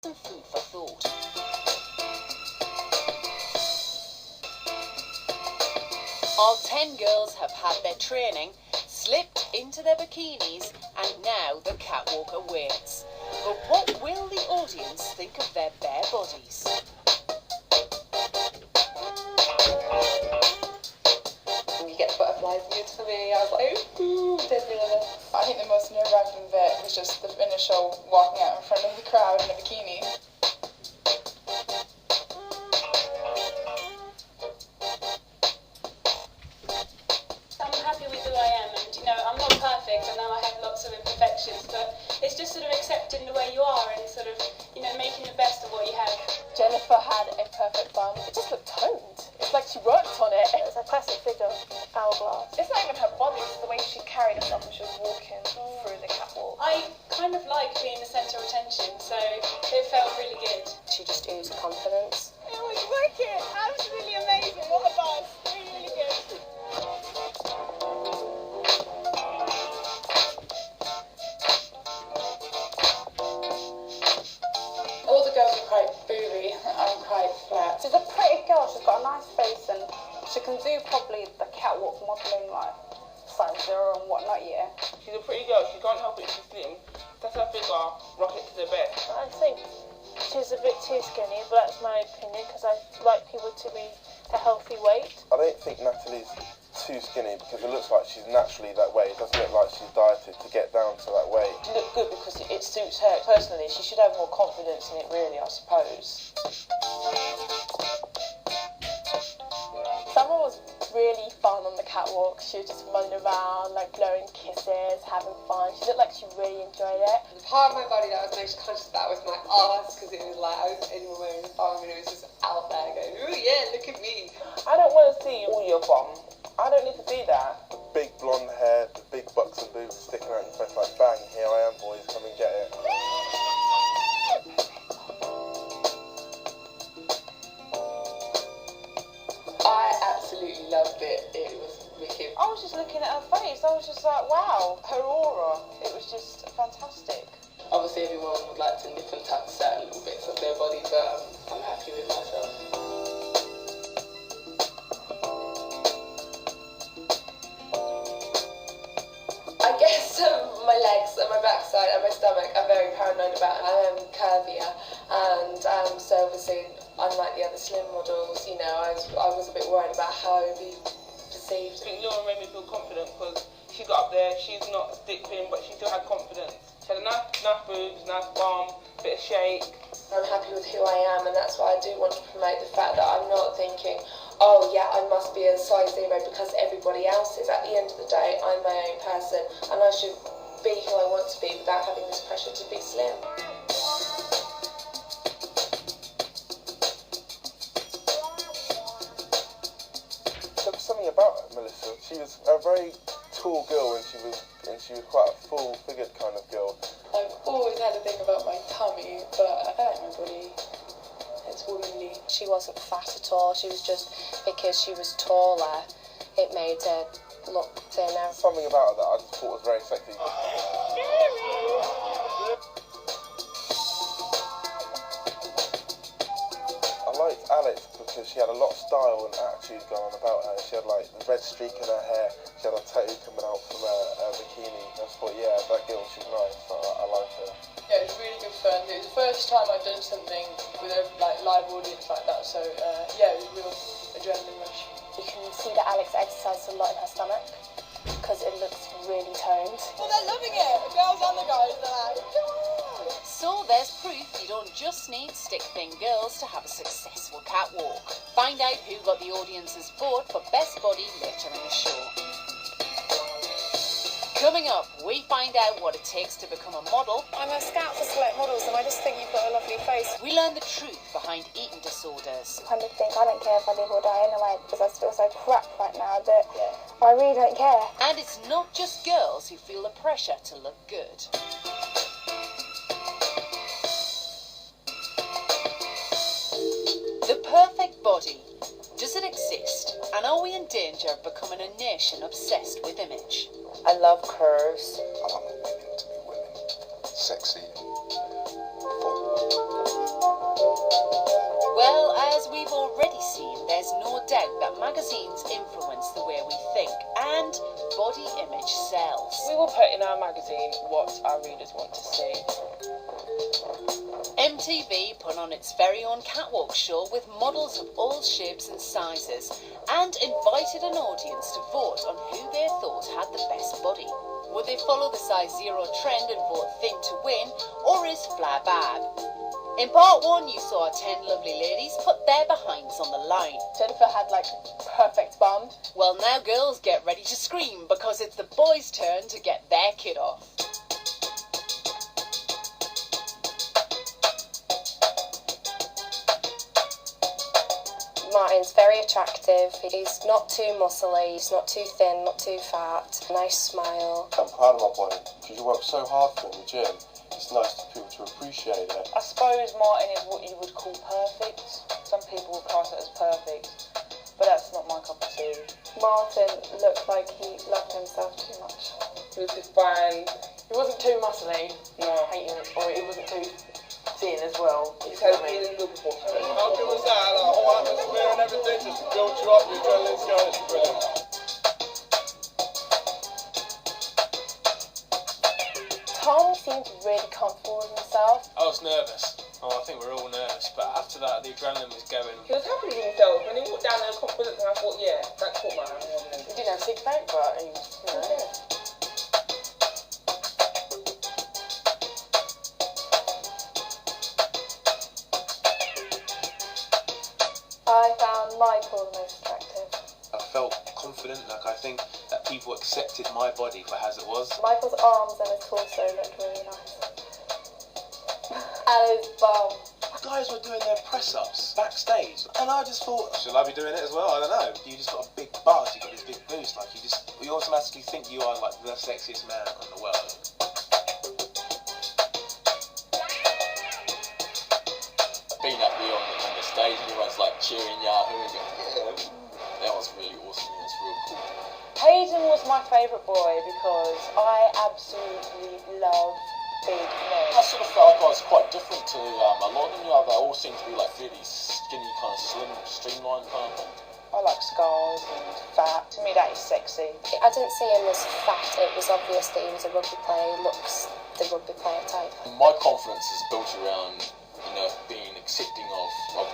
Some food for thought. All 10 girls have had their training, slipped into their bikinis, and now the catwalk awaits. But what will the audience think of their bare bodies? You get butterflies in your tummy. I was like, ooh, deadly love it. I think the most nerve-wracking bit was just the initial walking out in front of the crowd in a bikini. I'm happy with who I am, and I'm not perfect. I know I have lots of imperfections, but it's just sort of accepting the way you are and sort of, making the best of what you have. Jennifer had a perfect bum. It just looked toned. It's like she worked on it. It was a classic figure, hourglass. It's not even her body, it's the way she carried herself when she was walking through the catwalk. I kind of like being the centre of attention, so it felt really good. She just oozed confidence. It was wicked, absolutely amazing. What a buzz, really, really good. All the girls are quite booby. I'm quite flat. She's a pretty girl, she's got a nice face and she can do probably the catwalk modelling like size 0 and whatnot, yeah. She's a pretty girl, she can't help it, she's slim. That's her figure, rock it to the best. I think she's a bit too skinny, but that's my opinion, because I like people to be a healthy weight. I don't think Natalie's too skinny because it looks like she's naturally that way. It doesn't look like she's dieted to get down to that weight. She looked good because it suits her. Personally, she should have more confidence in it, really, I suppose. Summer was really fun on the catwalk. She was just running around, like blowing kisses, having fun. She looked like she really enjoyed it. The part of my body that I was most conscious about was my arse, because it was like I was anyone wearing a thong and it was just out there going, ooh yeah, look at me. I don't want to see all your bum. I don't need to see that. The big blonde hair, the big buxom boobs sticking out your face like bang, here I am boys, come and get it. I absolutely loved it. It was wicked. I was just looking at her face. I was just like, wow, her aura. It was just fantastic. Obviously everyone would like to nip and tuck certain little bits of their body, but I'm happy with myself. I guess my legs and my backside and my stomach are very paranoid about. I am curvier, and so obviously, unlike the other slim models, I was a bit worried about how I would be perceived. I think Laura made me feel confident because she got up there, she's not stick thin, but she still had confidence. She had a nice boobs, nice bum, bit of shake. I'm happy with who I am, and that's why I do want to promote the fact that I'm not thinking, oh yeah, I must be a size 0 because everybody else is. At the end of the day, I'm my own person, and I should be who I want to be without having this pressure to be slim. There was something about her, Melissa. She was a very tall girl and she was quite a full-figured kind of girl. I've always had a thing about my tummy, but I like my body. It's womanly. She wasn't fat at all. She was just, because she was taller, it made her look thinner. Something about her that I just thought was very sexy. I liked Alex because she had a lot of style and attitude going on about her. She had like the red streak in her hair. She had a tattoo coming out from her bikini. I just thought, yeah, that girl, she's nice. So I like her. Yeah, it was really good fun. It was the first time I'd done something with a live audience like that, so yeah, it was a real adrenaline rush. You can see that Alex exercised a lot in her stomach, because it looks really toned. Well, they're loving it. The girls and the guys, they're like, come on. So there's proof you don't just need stick-thin girls to have a successful catwalk. Find out who got the audience's vote for best body later in the show. Coming up, we find out what it takes to become a model. I'm a scout for select models, and I just think you've got a lovely face. We learn the truth behind eating disorders. I kind of think I don't care if I live or die anyway, because I feel so crap right now that I really don't care. And it's not just girls who feel the pressure to look good. The perfect body. Does it exist? And are we in danger of becoming a nation obsessed with image? I love curves. I want women to be women. Sexy. Full. doubt that magazines influence the way we think, and body image sells. We will put in our magazine what our readers want to see. MTV put on its very own catwalk show with models of all shapes and sizes, and invited an audience to vote on who they thought had the best body. Would they follow the size 0 trend and vote thin to win, or is flat bad? In part 1 you saw 10 lovely ladies put their behinds on the line. Jennifer had like perfect bum. Well, now girls get ready to scream because it's the boys' turn to get their kid off. Martin's very attractive. He's not too muscly, he's not too thin, not too fat. Nice smile. I'm proud of my body because you work so hard for it in the gym. It's nice for people to appreciate it. I suppose Martin is what you would call perfect. Some people would class it as perfect, but that's not my cup of tea. Martin looked like he loved himself too much. He was defined. He wasn't too muscly, No. or he wasn't too thin as well. He's had really good proportion. How good was that? Like, whole atmosphere and everything just built you up, your adrenaline's going, it's brilliant. Tom seemed really comfortable with himself. I was nervous. Oh, I think we're all nervous, but after that, the adrenaline was going. He was happy with himself. When he walked down there with confidence, and I thought, yeah, that caught my eye. He didn't have a six-pack, but he was, you know. I found Michael the most attractive. I felt confident, like I think that people accepted my body for as it was. Michael's arms and his torso looked really nice. And his bum. Guys were doing their press-ups backstage, and I just thought, should I be doing it as well? I don't know. You just got a big buzz, you got this big boost, like you automatically think you are like the sexiest man in the world. Being up there on the stage, and everyone's like cheering Yahoo, and going, yeah, that was really awesome. Yeah, it's real cool. Hayden was my favourite boy because I absolutely love big men. I sort of felt like I was quite different to a lot of them. You know, they all seem to be like really skinny, kind of slim, streamlined kind of thing. I like scars and fat. To me, that is sexy. I didn't see him as fat. It was obvious that he was a rugby player. He looks the rugby player type. My confidence is built around, you know, being accepting of what